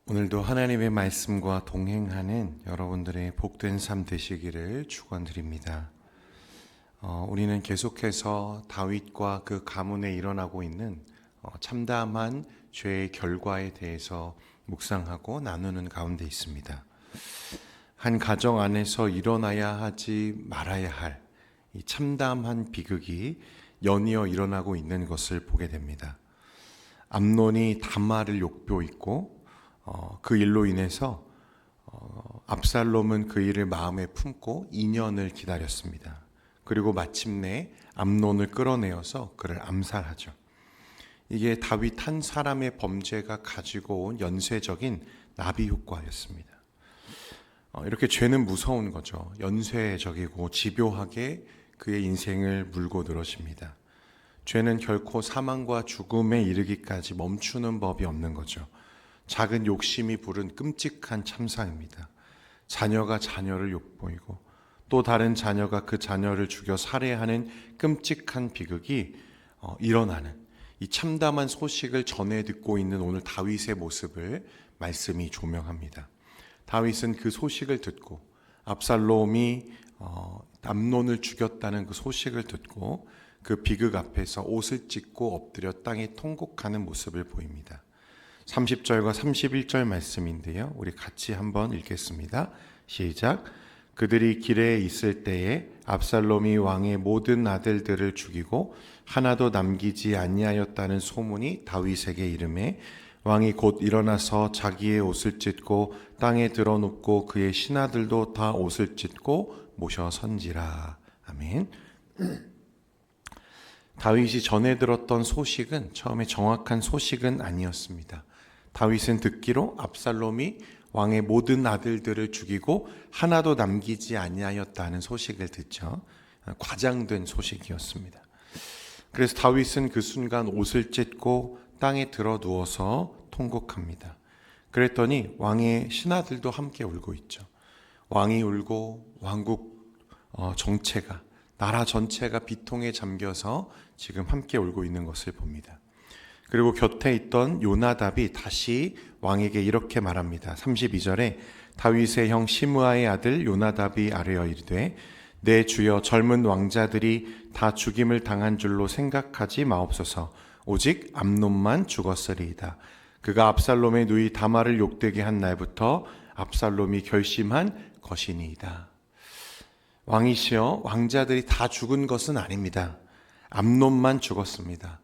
오늘도 하나님의 말씀과 동행하는 여러분들의 복된 삶 되시기를 축원드립니다. 우리는 계속해서 다윗과 그 가문에 일어나고 있는 참담한 죄의 결과에 대해서 묵상하고 나누는 가운데 있습니다. 한 가정 안에서 일어나야 하지 말아야 할 이 참담한 비극이 연이어 일어나고 있는 것을 보게 됩니다. 암논이 다말을 욕보이고 그 일로 인해서 압살롬은 그 일을 마음에 품고 2년을 기다렸습니다. 그리고 마침내 암논을 끌어내어서 그를 암살하죠. 이게 다윗 한 사람의 범죄가 가지고 온 연쇄적인 나비 효과였습니다. 이렇게 죄는 무서운 거죠. 연쇄적이고 집요하게 그의 인생을 물고 늘어집니다. 죄는 결코 사망과 죽음에 이르기까지 멈추는 법이 없는 거죠. 작은 욕심이 부른 끔찍한 참사입니다. 자녀가 자녀를 욕보이고 또 다른 자녀가 그 자녀를 죽여 살해하는 끔찍한 비극이 일어나는 이 참담한 소식을 전해 듣고 있는 오늘 다윗의 모습을 말씀이 조명합니다. 다윗은 그 소식을 듣고 압살롬이 암논을 죽였다는 그 소식을 듣고 그 비극 앞에서 옷을 찢고 엎드려 땅에 통곡하는 모습을 보입니다. 30절과 31절 말씀인데요. 우리 같이 한번 읽겠습니다. 시작. 그들이 길에 있을 때에 압살롬이 왕의 모든 아들들을 죽이고 하나도 남기지 아니하였다는 소문이 다윗에게 이르매 왕이 곧 일어나서 자기의 옷을 찢고 땅에 드러눕고 그의 신하들도 다 옷을 찢고 모셔 선지라. 아멘. 다윗이 전해 들었던 소식은 처음에 정확한 소식은 아니었습니다. 다윗은 듣기로 압살롬이 왕의 모든 아들들을 죽이고 하나도 남기지 아니하였다는 소식을 듣죠. 과장된 소식이었습니다. 그래서 다윗은 그 순간 옷을 찢고 땅에 들어 누워서 통곡합니다. 그랬더니 왕의 신하들도 함께 울고 있죠. 왕이 울고 왕국 정체가, 나라 전체가 비통에 잠겨서 지금 함께 울고 있는 것을 봅니다. 그리고 곁에 있던 요나답이 다시 왕에게 이렇게 말합니다. 32절에 다윗의 형 시므아의 아들 요나답이 아뢰어 이르되 내 주여 젊은 왕자들이 다 죽임을 당한 줄로 생각하지 마옵소서. 오직 암논만 죽었으리이다. 그가 압살롬의 누이 다말을 욕되게 한 날부터 압살롬이 결심한 것이니이다. 왕이시여, 왕자들이 다 죽은 것은 아닙니다. 암논만 죽었습니다.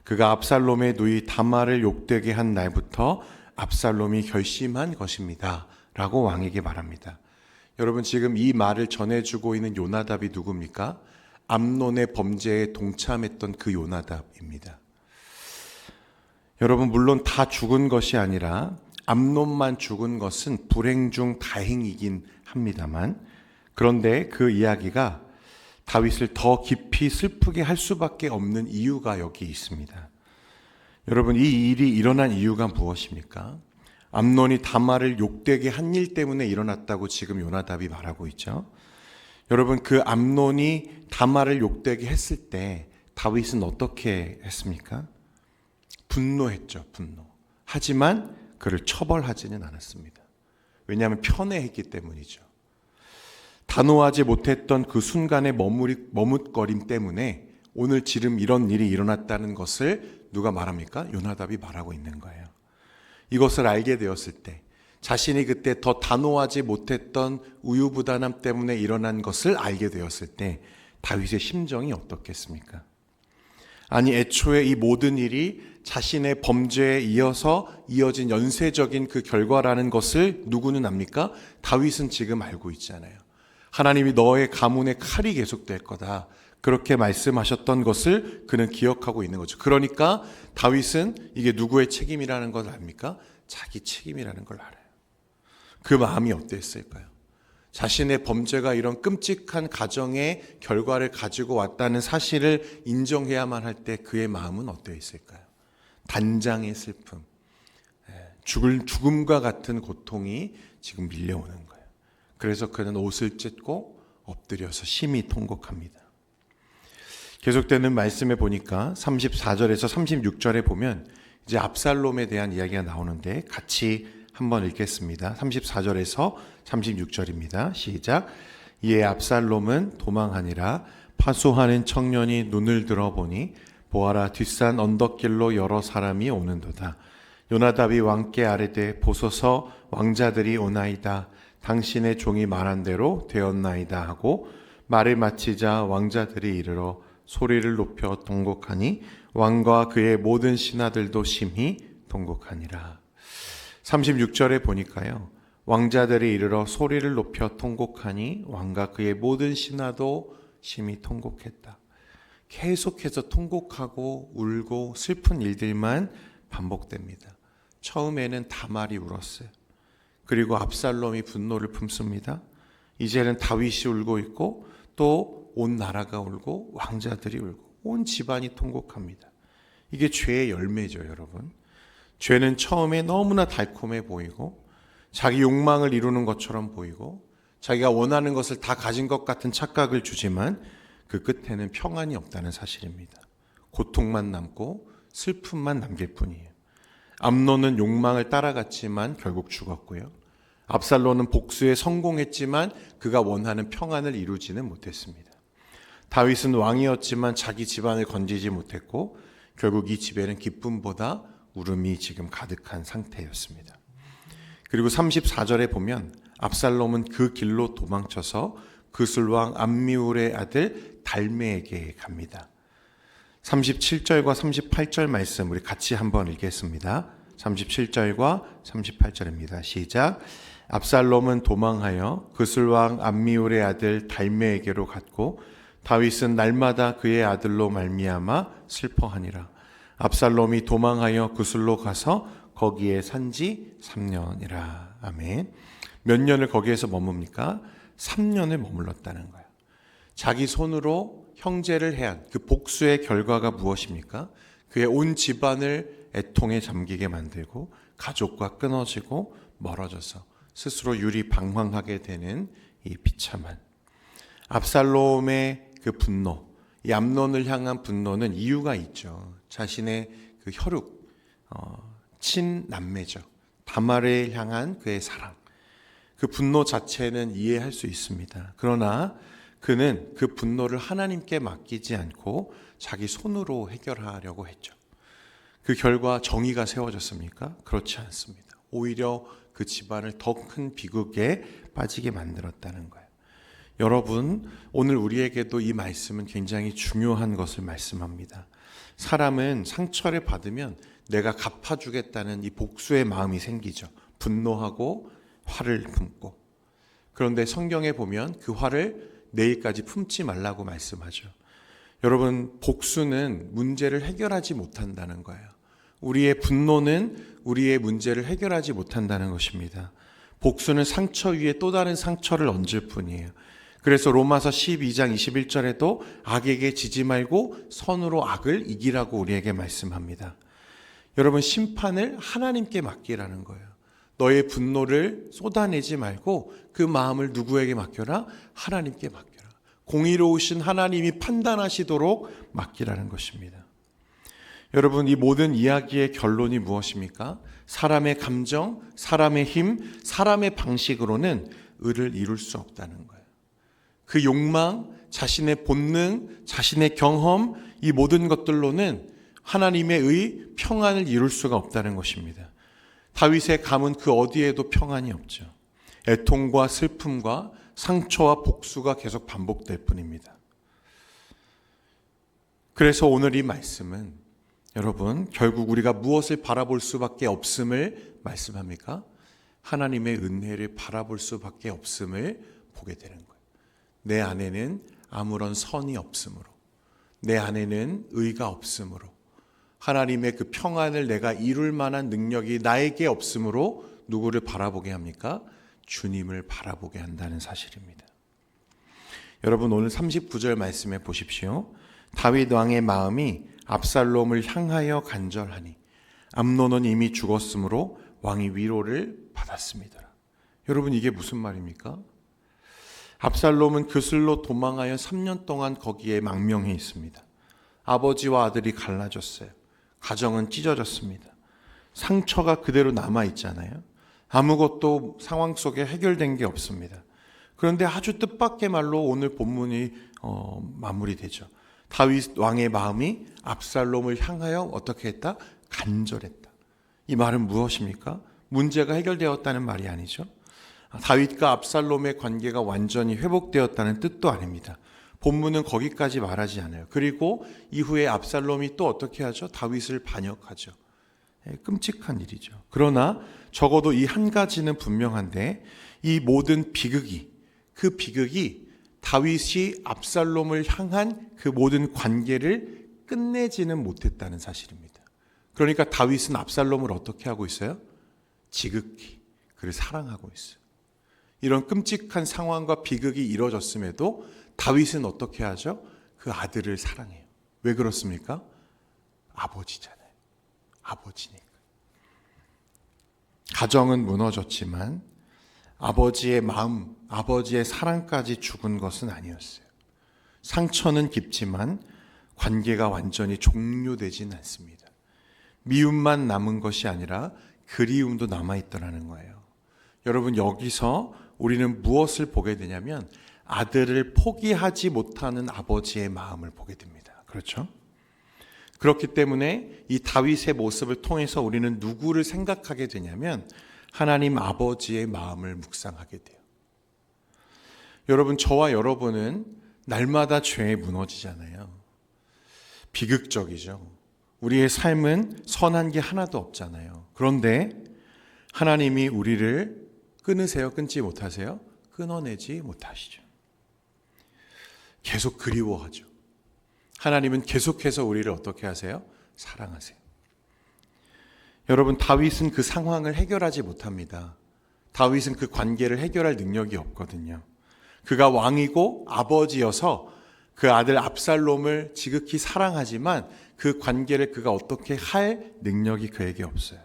그가 압살롬의 누이 다말을 욕되게 한 날부터 압살롬이 결심한 것입니다. 라고 왕에게 말합니다. 여러분, 지금 이 말을 전해주고 있는 요나답이 누굽니까? 암논의 범죄에 동참했던 그 요나답입니다. 여러분, 물론 다 죽은 것이 아니라 암논만 죽은 것은 불행 중 다행이긴 합니다만, 그런데 그 이야기가 다윗을 더 깊이 슬프게 할 수밖에 없는 이유가 여기 있습니다. 여러분, 이 일이 일어난 이유가 무엇입니까? 암논이 다말을 욕되게 한 일 때문에 일어났다고 지금 요나답이 말하고 있죠. 여러분, 그 암논이 다말을 욕되게 했을 때 다윗은 어떻게 했습니까? 분노했죠, 분노. 하지만 그를 처벌하지는 않았습니다. 왜냐하면 편애했기 때문이죠. 단호하지 못했던 그 순간의 머뭇거림 때문에 오늘 지금 이런 일이 일어났다는 것을 누가 말합니까? 요나답이 말하고 있는 거예요. 이것을 알게 되었을 때, 자신이 그때 더 단호하지 못했던 우유부단함 때문에 일어난 것을 알게 되었을 때 다윗의 심정이 어떻겠습니까? 아니, 애초에 이 모든 일이 자신의 범죄에 이어진 연쇄적인 그 결과라는 것을 누구는 압니까? 다윗은 지금 알고 있잖아요. 하나님이 너의 가문의 칼이 계속될 거다, 그렇게 말씀하셨던 것을 그는 기억하고 있는 거죠. 그러니까 다윗은 이게 누구의 책임이라는 걸 압니까? 자기 책임이라는 걸 알아요. 그 마음이 어땠을까요? 자신의 범죄가 이런 끔찍한 가정의 결과를 가지고 왔다는 사실을 인정해야만 할 때 그의 마음은 어떠 있을까요? 단장의 슬픔, 죽음과 같은 고통이 지금 밀려오는 거예요. 그래서 그는 옷을 찢고 엎드려서 심히 통곡합니다. 계속되는 말씀에 보니까 34절에서 36절에 보면 이제 압살롬에 대한 이야기가 나오는데 같이 한번 읽겠습니다. 34절에서 36절입니다. 시작. 이에 압살롬은 도망하니라. 파수하는 청년이 눈을 들어보니 보아라, 뒷산 언덕길로 여러 사람이 오는도다. 요나답이 왕께 아뢰되 보소서, 왕자들이 오나이다. 당신의 종이 말한 대로 되었나이다 하고 말을 마치자 왕자들이 이르러 소리를 높여 통곡하니 왕과 그의 모든 신하들도 심히 통곡하니라. 36절에 보니까요, 왕자들이 이르러 소리를 높여 통곡하니 왕과 그의 모든 신하도 심히 통곡했다. 계속해서 통곡하고 울고 슬픈 일들만 반복됩니다. 처음에는 다말이 울었어요. 그리고 압살롬이 분노를 품습니다. 이제는 다윗이 울고 있고 또 온 나라가 울고 왕자들이 울고 온 집안이 통곡합니다. 이게 죄의 열매죠, 여러분. 죄는 처음에 너무나 달콤해 보이고 자기 욕망을 이루는 것처럼 보이고 자기가 원하는 것을 다 가진 것 같은 착각을 주지만 그 끝에는 평안이 없다는 사실입니다. 고통만 남고 슬픔만 남길 뿐이에요. 암논은 욕망을 따라갔지만 결국 죽었고요. 압살롬은 복수에 성공했지만 그가 원하는 평안을 이루지는 못했습니다. 다윗은 왕이었지만 자기 집안을 건지지 못했고 결국 이 집에는 기쁨보다 울음이 지금 가득한 상태였습니다. 그리고 34절에 보면 압살롬은 그 길로 도망쳐서 그술왕 암미울의 아들 달메에게 갑니다. 37절과 38절 말씀 우리 같이 한번 읽겠습니다. 37절과 38절입니다. 시작. 압살롬은 도망하여 그술왕 암미울의 아들 달메에게로 갔고 다윗은 날마다 그의 아들로 말미암아 슬퍼하니라. 압살롬이 도망하여 그술로 가서 거기에 산지 3년이라. 아멘. 몇 년을 거기에서 머뭅니까? 3년을 머물렀다는 거예요. 자기 손으로 형제를 해한 그 복수의 결과가 무엇입니까? 그의 온 집안을 애통에 잠기게 만들고 가족과 끊어지고 멀어져서 스스로 유리방황하게 되는 이 비참한 압살롬의 그 분노, 이 암논을 향한 분노는 이유가 있죠. 자신의 그 혈육, 친남매죠. 다말을 향한 그의 사랑. 그 분노 자체는 이해할 수 있습니다. 그러나 그는 그 분노를 하나님께 맡기지 않고 자기 손으로 해결하려고 했죠. 그 결과 정의가 세워졌습니까? 그렇지 않습니다. 오히려 그 집안을 더 큰 비극에 빠지게 만들었다는 거예요. 여러분, 오늘 우리에게도 이 말씀은 굉장히 중요한 것을 말씀합니다. 사람은 상처를 받으면 내가 갚아주겠다는 이 복수의 마음이 생기죠. 분노하고 화를 품고. 그런데 성경에 보면 그 화를 내일까지 품지 말라고 말씀하죠. 여러분, 복수는 문제를 해결하지 못한다는 거예요. 우리의 분노는 우리의 문제를 해결하지 못한다는 것입니다. 복수는 상처 위에 또 다른 상처를 얹을 뿐이에요. 그래서 로마서 12장 21절에도 악에게 지지 말고 선으로 악을 이기라고 우리에게 말씀합니다. 여러분, 심판을 하나님께 맡기라는 거예요. 너의 분노를 쏟아내지 말고 그 마음을 누구에게 맡겨라? 하나님께 맡겨라. 공의로우신 하나님이 판단하시도록 맡기라는 것입니다. 여러분, 이 모든 이야기의 결론이 무엇입니까? 사람의 감정, 사람의 힘, 사람의 방식으로는 의를 이룰 수 없다는 거예요. 그 욕망, 자신의 본능, 자신의 경험, 이 모든 것들로는 하나님의 의, 평안을 이룰 수가 없다는 것입니다. 다윗의 감은 그 어디에도 평안이 없죠. 애통과 슬픔과 상처와 복수가 계속 반복될 뿐입니다. 그래서 오늘 이 말씀은 여러분, 결국 우리가 무엇을 바라볼 수밖에 없음을 말씀합니까? 하나님의 은혜를 바라볼 수밖에 없음을 보게 되는 거예요. 내 안에는 아무런 선이 없으므로, 내 안에는 의가 없으므로, 하나님의 그 평안을 내가 이룰 만한 능력이 나에게 없으므로 누구를 바라보게 합니까? 주님을 바라보게 한다는 사실입니다. 여러분, 오늘 39절 말씀해 보십시오. 다윗 왕의 마음이 압살롬을 향하여 간절하니 암논은 이미 죽었으므로 왕이 위로를 받았습니다. 여러분, 이게 무슨 말입니까? 압살롬은 그슬로 도망하여 3년 동안 거기에 망명해 있습니다. 아버지와 아들이 갈라졌어요. 가정은 찢어졌습니다. 상처가 그대로 남아있잖아요. 아무것도 상황 속에 해결된 게 없습니다. 그런데 아주 뜻밖의 말로 오늘 본문이 마무리되죠. 다윗 왕의 마음이 압살롬을 향하여 어떻게 했다? 간절했다. 이 말은 무엇입니까? 문제가 해결되었다는 말이 아니죠. 다윗과 압살롬의 관계가 완전히 회복되었다는 뜻도 아닙니다. 본문은 거기까지 말하지 않아요. 그리고 이후에 압살롬이 또 어떻게 하죠? 다윗을 반역하죠. 끔찍한 일이죠. 그러나 적어도 이 한 가지는 분명한데, 이 모든 비극이, 그 비극이 다윗이 압살롬을 향한 그 모든 관계를 끝내지는 못했다는 사실입니다. 그러니까 다윗은 압살롬을 어떻게 하고 있어요? 지극히 그를 사랑하고 있어요. 이런 끔찍한 상황과 비극이 이루어졌음에도 다윗은 어떻게 하죠? 그 아들을 사랑해요. 왜 그렇습니까? 아버지잖아요. 아버지니까. 가정은 무너졌지만 아버지의 마음, 아버지의 사랑까지 죽은 것은 아니었어요. 상처는 깊지만 관계가 완전히 종료되진 않습니다. 미움만 남은 것이 아니라 그리움도 남아있더라는 거예요. 여러분, 여기서 우리는 무엇을 보게 되냐면 아들을 포기하지 못하는 아버지의 마음을 보게 됩니다. 그렇죠? 그렇기 때문에 이 다윗의 모습을 통해서 우리는 누구를 생각하게 되냐면 하나님 아버지의 마음을 묵상하게 돼요. 여러분, 저와 여러분은 날마다 죄에 무너지잖아요. 비극적이죠. 우리의 삶은 선한 게 하나도 없잖아요. 그런데 하나님이 우리를 끊으세요? 끊지 못하세요? 끊어내지 못하시죠. 계속 그리워하죠. 하나님은 계속해서 우리를 어떻게 하세요? 사랑하세요. 여러분, 다윗은 그 상황을 해결하지 못합니다. 다윗은 그 관계를 해결할 능력이 없거든요. 그가 왕이고 아버지여서 그 아들 압살롬을 지극히 사랑하지만 그 관계를 그가 어떻게 할 능력이 그에게 없어요.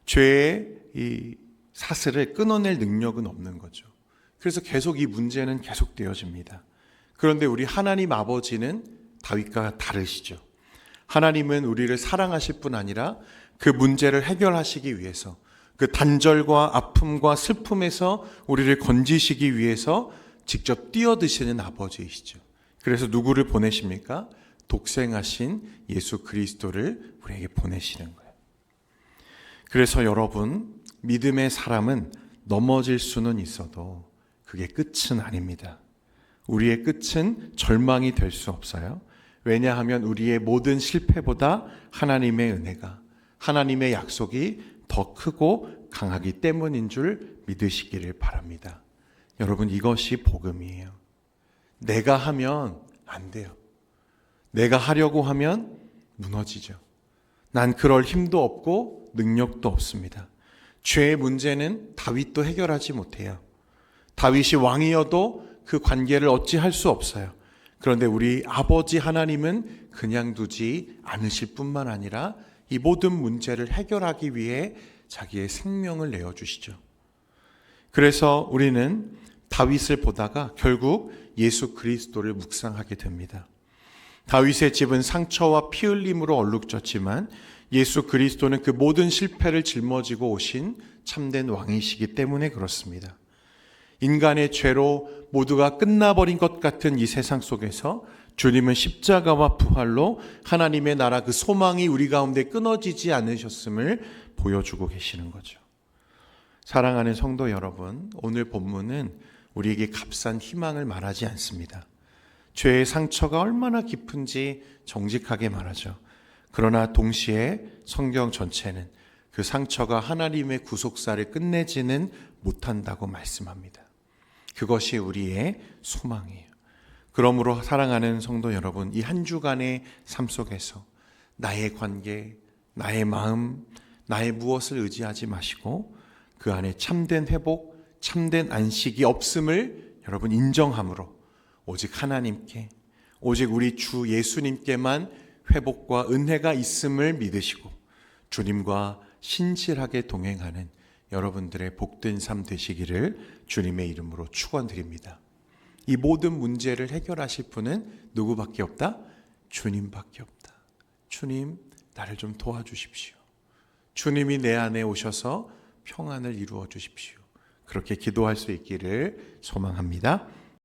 죄의 이 사슬을 끊어낼 능력은 없는 거죠. 그래서 계속 이 문제는 계속되어집니다. 그런데 우리 하나님 아버지는 다윗과 다르시죠. 하나님은 우리를 사랑하실 뿐 아니라 그 문제를 해결하시기 위해서, 그 단절과 아픔과 슬픔에서 우리를 건지시기 위해서 직접 뛰어드시는 아버지이시죠. 그래서 누구를 보내십니까? 독생하신 예수 그리스도를 우리에게 보내시는 거예요. 그래서 여러분, 믿음의 사람은 넘어질 수는 있어도 그게 끝은 아닙니다. 우리의 끝은 절망이 될 수 없어요. 왜냐하면 우리의 모든 실패보다 하나님의 은혜가, 하나님의 약속이 더 크고 강하기 때문인 줄 믿으시기를 바랍니다. 여러분, 이것이 복음이에요. 내가 하면 안 돼요. 내가 하려고 하면 무너지죠. 난 그럴 힘도 없고 능력도 없습니다. 죄의 문제는 다윗도 해결하지 못해요. 다윗이 왕이어도 그 관계를 어찌할 수 없어요. 그런데 우리 아버지 하나님은 그냥 두지 않으실 뿐만 아니라 이 모든 문제를 해결하기 위해 자기의 생명을 내어주시죠. 그래서 우리는 다윗을 보다가 결국 예수 그리스도를 묵상하게 됩니다. 다윗의 집은 상처와 피 흘림으로 얼룩졌지만 예수 그리스도는 그 모든 실패를 짊어지고 오신 참된 왕이시기 때문에 그렇습니다. 인간의 죄로 모두가 끝나버린 것 같은 이 세상 속에서 주님은 십자가와 부활로 하나님의 나라 그 소망이 우리 가운데 끊어지지 않으셨음을 보여주고 계시는 거죠. 사랑하는 성도 여러분, 오늘 본문은 우리에게 값싼 희망을 말하지 않습니다. 죄의 상처가 얼마나 깊은지 정직하게 말하죠. 그러나 동시에 성경 전체는 그 상처가 하나님의 구속사를 끝내지는 못한다고 말씀합니다. 그것이 우리의 소망이에요. 그러므로 사랑하는 성도 여러분, 이 한 주간의 삶 속에서 나의 관계, 나의 마음, 나의 무엇을 의지하지 마시고 그 안에 참된 회복, 참된 안식이 없음을 여러분 인정함으로 오직 하나님께, 오직 우리 주 예수님께만 회복과 은혜가 있음을 믿으시고 주님과 신실하게 동행하는 여러분들의 복된 삶 되시기를 주님의 이름으로 축원드립니다. 이 모든 문제를 해결하실 분은 누구밖에 없다? 주님밖에 없다. 주님, 나를 좀 도와주십시오. 주님이 내 안에 오셔서 평안을 이루어 주십시오. 그렇게 기도할 수 있기를 소망합니다.